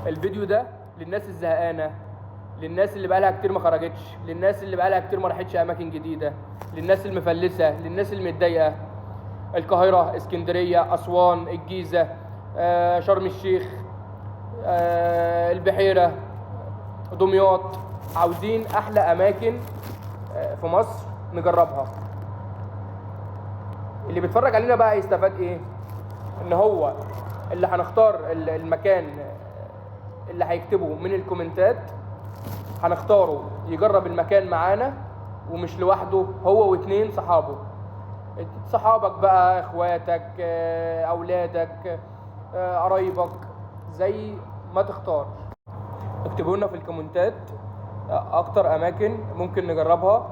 الفيديو ده للناس الزهقانه، للناس اللي بقالها كتير ما خرجتش، للناس اللي بقالها كتير ما راحتش اماكن جديده، للناس المفلسه، للناس المتضايقه. القاهره، اسكندريه، اسوان، الجيزه، شرم الشيخ، البحيره، دمياط. عاوزين احلى اماكن في مصر نجربها. اللي بيتفرج علينا بقى يستفاد ايه؟ ان هو اللي هنختار المكان اللي هيكتبه من الكومنتات هنختاره يجرب المكان معانا، ومش لوحده، هو واتنين صحابك بقى، اخواتك، اولادك، قرايبك، زي ما تختار. اكتبوا لنا في الكومنتات اكتر اماكن ممكن نجربها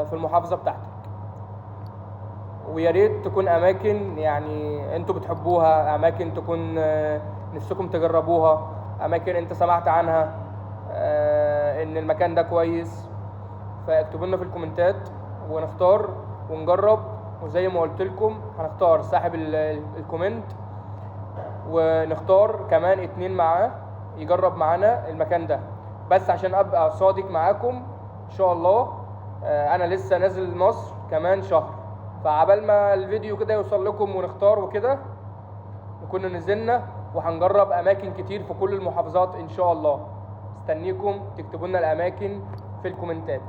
في المحافظة بتاعتك، ويا ريت تكون اماكن يعني انتوا بتحبوها، اماكن تكون نفسكم تجربوها، اماكن انت سمعت عنها ان المكان ده كويس. فاكتبوا لنا في الكومنتات ونختار ونجرب. وزي ما قلت لكم هنختار صاحب الكومنت، ونختار كمان 2 معاه يجرب معانا المكان ده. بس عشان ابقى صادق معاكم ان شاء الله، انا لسه نازل مصر كمان شهر، فعبال ما الفيديو كده يوصل لكم ونختار وكده نكون نزلنا وهنجرب اماكن كتير في كل المحافظات ان شاء الله. استنيكم تكتبوا لنا الاماكن في الكومنتات.